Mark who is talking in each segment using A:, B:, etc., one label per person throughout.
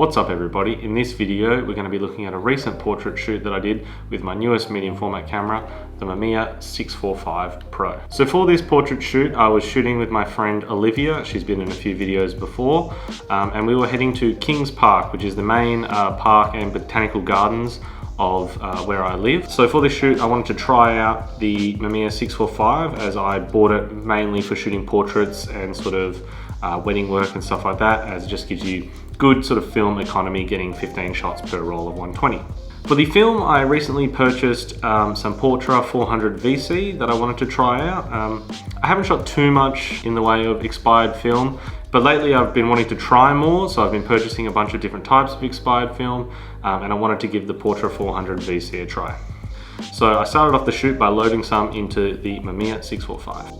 A: What's up everybody? In this video we're going to be looking at a recent portrait shoot that I did with my newest medium format camera, the Mamiya 645 Pro. So for this portrait shoot I was shooting with my friend Olivia. She's been in a few videos before, and we were heading to Kings Park, which is the main park and botanical gardens of where I live. So for this shoot I wanted to try out the Mamiya 645 as I bought it mainly for shooting portraits and sort of wedding work and stuff like that, as it just gives you good sort of film economy, getting 15 shots per roll of 120. For the film I recently purchased some Portra 400 VC that I wanted to try out. I haven't shot too much in the way of expired film, but lately I've been wanting to try more, so I've been purchasing a bunch of different types of expired film, and I wanted to give the Portra 400 VC a try. So I started off the shoot by loading some into the Mamiya 645.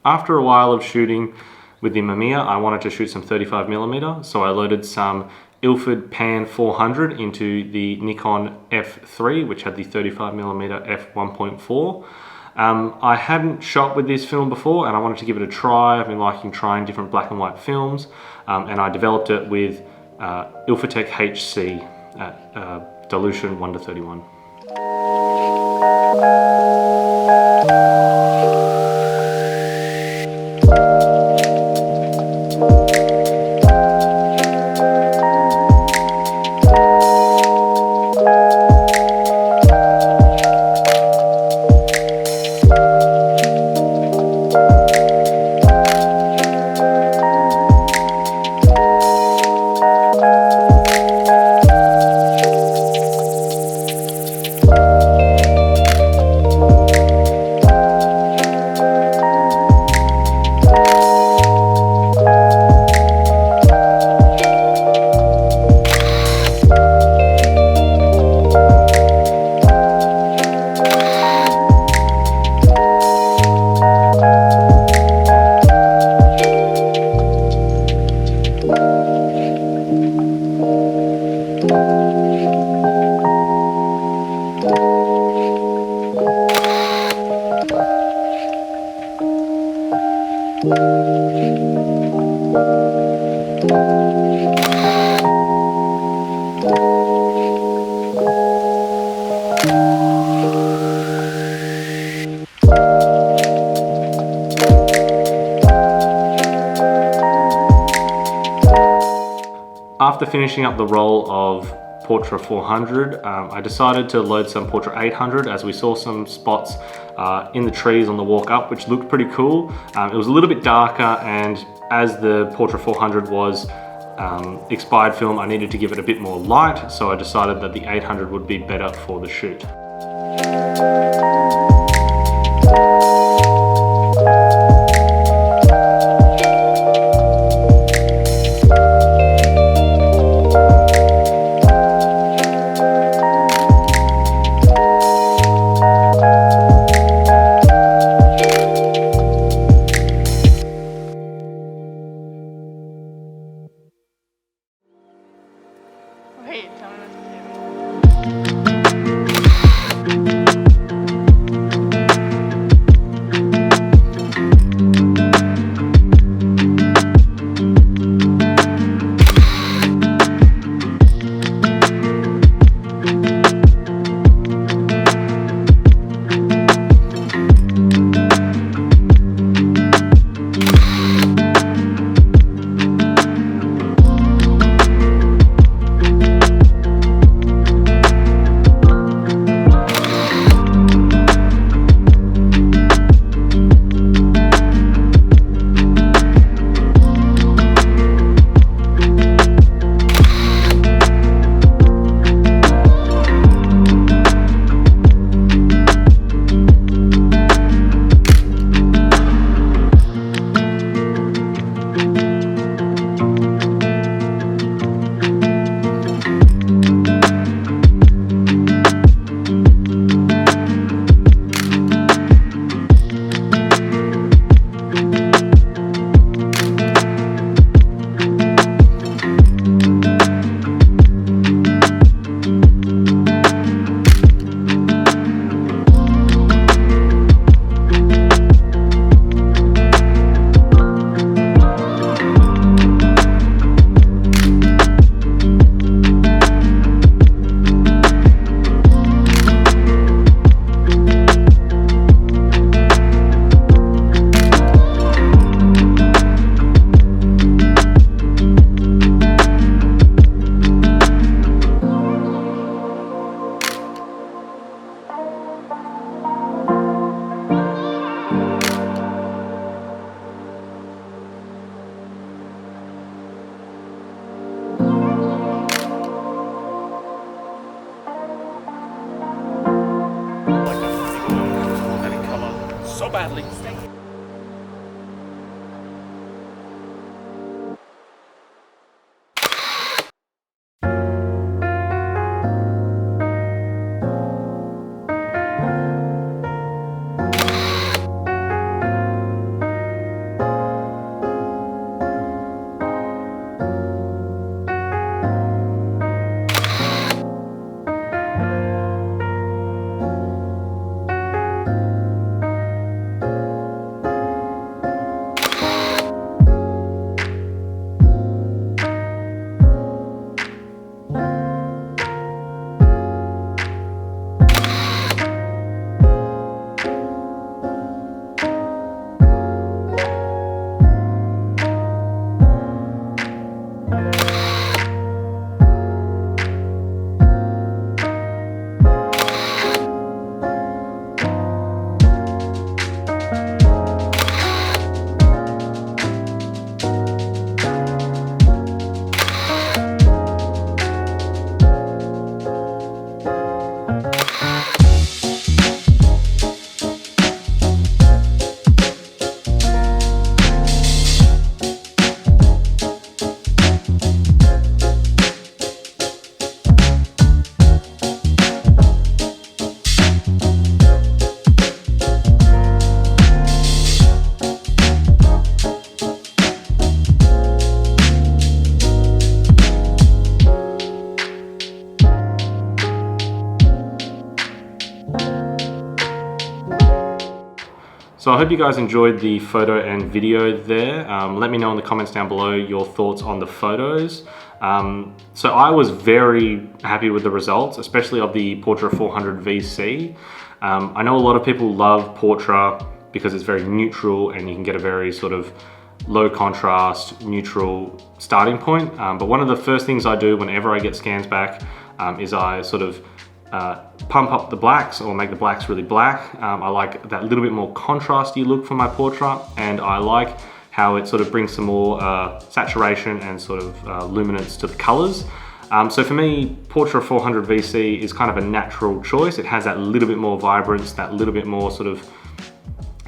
A: After a while of shooting with the Mamiya, I wanted to shoot some 35mm, so I loaded some Ilford Pan 400 into the Nikon F3, which had the 35mm f1.4. I hadn't shot with this film before and I wanted to give it a try. I've been liking trying different black and white films, and I developed it with Ilfotech HC at dilution 1:31. After finishing up the roll of Portra 400, I decided to load some Portra 800 as we saw some spots in the trees on the walk up which looked pretty cool. It was a little bit darker, and as the Portra 400 was expired film, I needed to give it a bit more light, so I decided that the 800 would be better for the shoot.
B: Wait, tell me what to do. so badly.
A: So I hope you guys enjoyed the photo and video there. Let me know in the comments down below your thoughts on the photos. So I was very happy with the results, especially of the Portra 400 VC. I know a lot of people love Portra because it's very neutral and you can get a very sort of low contrast, neutral starting point. But one of the first things I do whenever I get scans back is I sort of pump up the blacks or make the blacks really black. I like that little bit more contrasty look for my Portra, and I like how it sort of brings some more saturation and sort of luminance to the colors. So for me, Portra 400 VC is kind of a natural choice. It has that little bit more vibrance, that little bit more sort of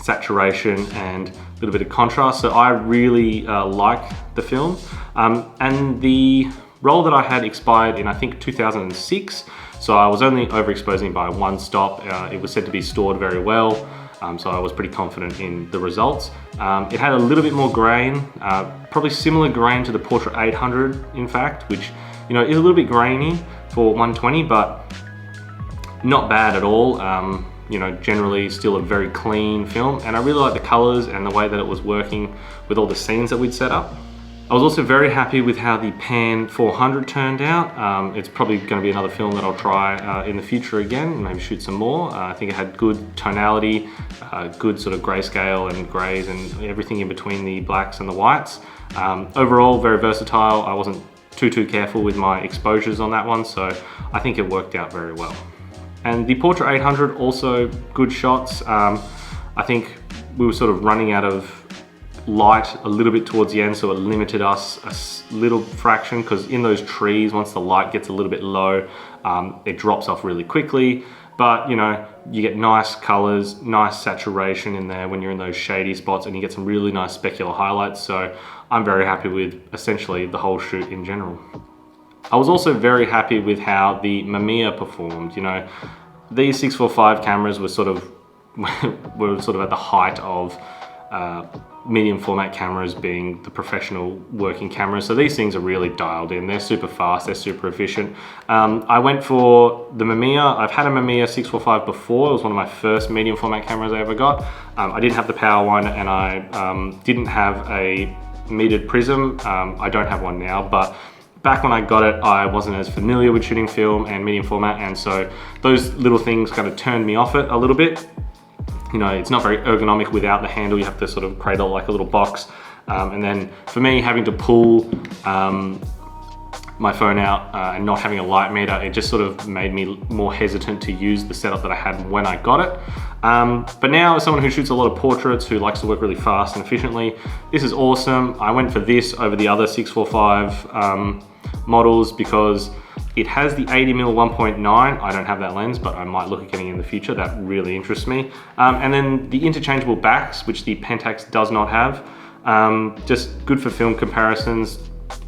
A: saturation and a little bit of contrast. So I really like the film. And the roll that I had expired in, I think, 2006. So I was only overexposing by one stop. It was said to be stored very well. So I was pretty confident in the results. It had a little bit more grain, probably similar grain to the Portra 800, in fact, which, you know, is a little bit grainy for 120, but not bad at all. You know, generally still a very clean film. And I really like the colors and the way that it was working with all the scenes that we'd set up. I was also very happy with how the Pan 400 turned out. It's probably going to be another film that I'll try in the future again, maybe shoot some more. I think it had good tonality, good sort of grayscale and grays and everything in between the blacks and the whites. Overall, very versatile. I wasn't too careful with my exposures on that one, so I think it worked out very well. And the Portra 800, also good shots. I think we were sort of running out of light a little bit towards the end, so it limited us a little fraction, because in those trees, once the light gets a little bit low, it drops off really quickly. But you know, you get nice colors, nice saturation in there when you're in those shady spots, and you get some really nice specular highlights. So I'm very happy with essentially the whole shoot in general. I was also very happy with how the Mamiya performed. You know, these 645 cameras were sort of at the height of medium format cameras being the professional working cameras. So these things are really dialed in. They're super fast, they're super efficient. I went for the Mamiya. I've had a Mamiya 645 before. It was one of my first medium format cameras I ever got. I didn't have the power one, and I didn't have a metered prism. I don't have one now, but back when I got it, I wasn't as familiar with shooting film and medium format, and so those little things kind of turned me off it a little bit. You know, it's not very ergonomic without the handle. You have to sort of cradle like a little box. And then for me, having to pull my phone out and not having a light meter, it just sort of made me more hesitant to use the setup that I had when I got it. But now, as someone who shoots a lot of portraits, who likes to work really fast and efficiently, this is awesome. I went for this over the other 645 models because It has the 80mm 1.9. I don't have that lens, but I might look at getting it in the future. That really interests me. And then the interchangeable backs, which the Pentax does not have. Just good for film comparisons,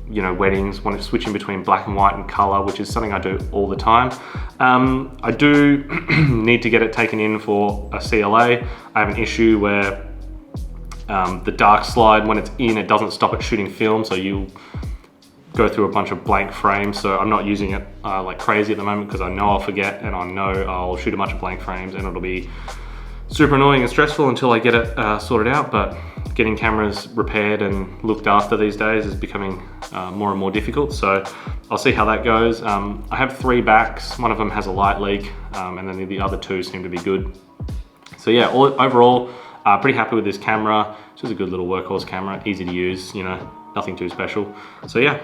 A: you know, weddings, want to switch in between black and white and color, which is something I do all the time. I do need to get it taken in for a CLA. I have an issue where the dark slide, when it's in, it doesn't stop it shooting film, so you go through a bunch of blank frames. So I'm not using it like crazy at the moment because I know I'll forget, and I know I'll shoot a bunch of blank frames and it'll be super annoying and stressful until I get it sorted out. But getting cameras repaired and looked after these days is becoming more and more difficult, so I'll see how that goes. I have 3 backs, one of them has a light leak, and then the other 2 seem to be good. So yeah, overall, pretty happy with this camera. It's just a good little workhorse camera, easy to use, you know, nothing too special. So yeah,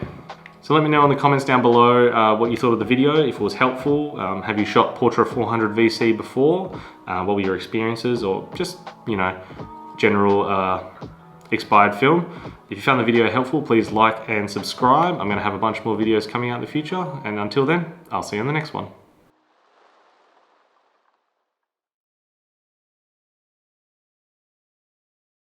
A: so let me know in the comments down below what you thought of the video, if it was helpful. Have you shot Portra 400 VC before? What were your experiences, or just, you know, general expired film? If you found the video helpful, please like and subscribe. I'm going to have a bunch more videos coming out in the future, and until then, I'll see you in the next one.